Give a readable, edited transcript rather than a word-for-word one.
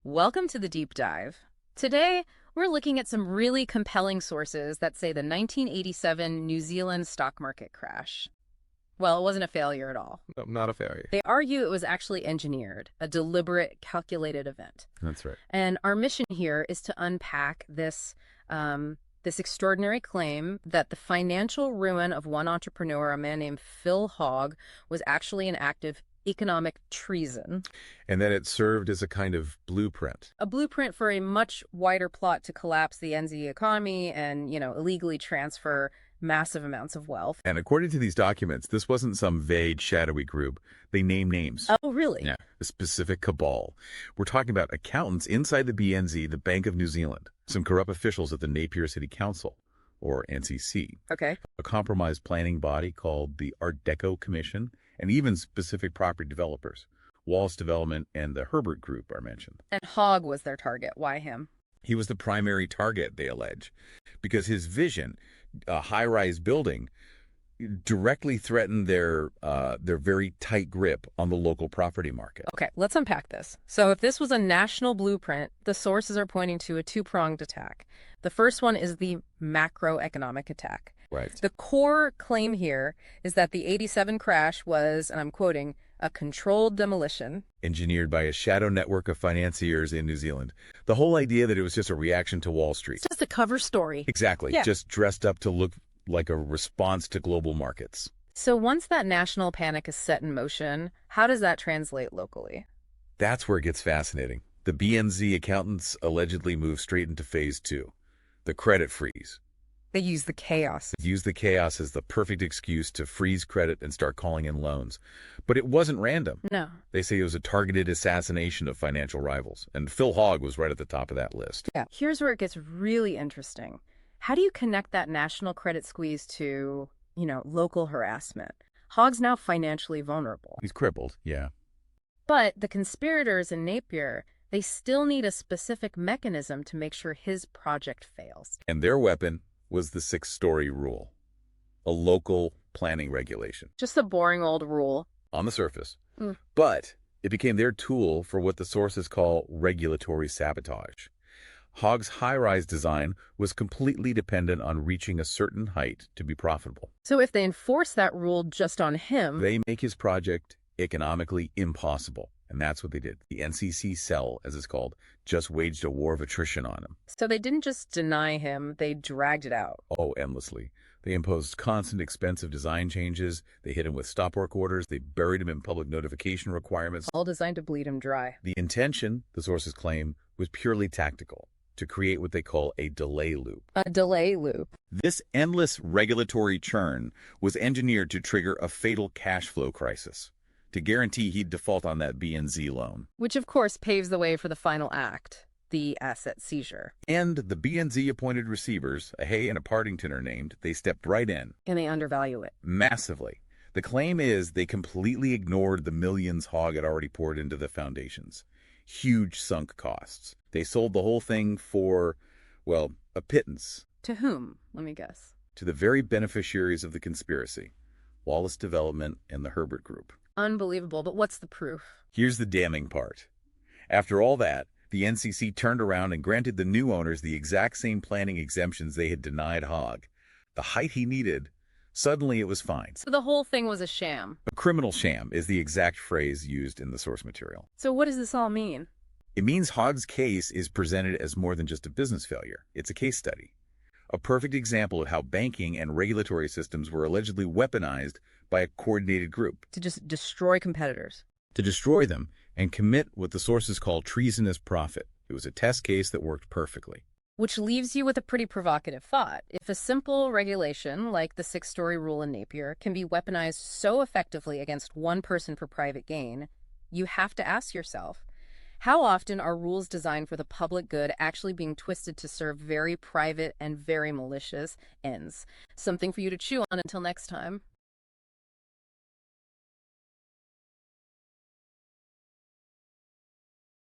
Welcome to the deep dive. Today, we're looking at some really compelling sources that say the 1987 New Zealand stock market crash. Well, it wasn't a failure at all. No, not a failure. They argue it was actually engineered, a deliberate, calculated event. That's right. And our mission here is to unpack this extraordinary claim that the financial ruin of one entrepreneur, a man named Phil Hogg, was actually an act of economic treason. And that it served as a kind of blueprint. A blueprint for a much wider plot to collapse the NZ economy and, illegally transfer massive amounts of wealth. And according to these documents, this wasn't some vague, shadowy group. They name names. Oh, really? Yeah, a specific cabal. We're talking about accountants inside the BNZ, the Bank of New Zealand, some corrupt officials at the Napier City Council, or NCC, Okay. a compromised planning body called the Art Deco Commission, and even specific property developers. Wallace Development and the Herbert Group are mentioned. And Hogg was their target. Why him? He was the primary target, they allege, because his vision, a high-rise building, directly threatened their very tight grip on the local property market. Okay, let's unpack this. So if this was a national blueprint, the sources are pointing to a two-pronged attack. The first one is the macroeconomic attack. Right. The core claim here is that the 87 crash was, and I'm quoting, a controlled demolition. Engineered by a shadow network of financiers in New Zealand. The whole idea that it was just a reaction to Wall Street. It's just a cover story. Exactly. Yeah. Just dressed up to look like a response to global markets. So once that national panic is set in motion, how does that translate locally? That's where it gets fascinating. The BNZ accountants allegedly moved straight into phase 2, the credit freeze. They use the chaos. Use the chaos as the perfect excuse to freeze credit and start calling in loans. But it wasn't random. No. They say it was a targeted assassination of financial rivals, and Phil Hogg was right at the top of that list. Yeah. Here's where it gets really interesting. How do you connect that national credit squeeze to, local harassment? Hogg's now financially vulnerable. He's crippled, yeah. But the conspirators in Napier, they still need a specific mechanism to make sure his project fails. And their weapon was the 6-story rule, a local planning regulation. Just a boring old rule. On the surface. Mm. But it became their tool for what the sources call regulatory sabotage. Hogg's high-rise design was completely dependent on reaching a certain height to be profitable. So if they enforce that rule just on him... They make his project economically impossible. And that's what they did. The NCC cell, as it's called, just waged a war of attrition on him. So they didn't just deny him, they dragged it out. Oh, endlessly. They imposed constant expensive design changes. They hit him with stop work orders. They buried him in public notification requirements. All designed to bleed him dry. The intention, the sources claim, was purely tactical, to create what they call a delay loop. A delay loop. This endless regulatory churn was engineered to trigger a fatal cash flow crisis, to guarantee he'd default on that BNZ loan. Which, of course, paves the way for the final act, the asset seizure. And the BNZ-appointed receivers, a Hay and a Partington are named, they stepped right in. And they undervalue it. Massively. The claim is they completely ignored the millions Hogg had already poured into the foundations. Huge sunk costs. They sold the whole thing for, well, a pittance. To whom? Let me guess. To the very beneficiaries of the conspiracy, Wallace Development and the Herbert Group. Unbelievable, but what's the proof? Here's the damning part. After all that, the NCC turned around and granted the new owners the exact same planning exemptions they had denied Hogg. The height he needed, suddenly it was fine. So the whole thing was a sham. A criminal sham is the exact phrase used in the source material. So what does this all mean? It means Hogg's case is presented as more than just a business failure. It's a case study. A perfect example of how banking and regulatory systems were allegedly weaponized by a coordinated group. To just destroy competitors. To destroy them and commit what the sources call treasonous profit. It was a test case that worked perfectly. Which leaves you with a pretty provocative thought. If a simple regulation, like the 6-story rule in Napier, can be weaponized so effectively against one person for private gain, you have to ask yourself, how often are rules designed for the public good actually being twisted to serve very private and very malicious ends? Something for you to chew on until next time.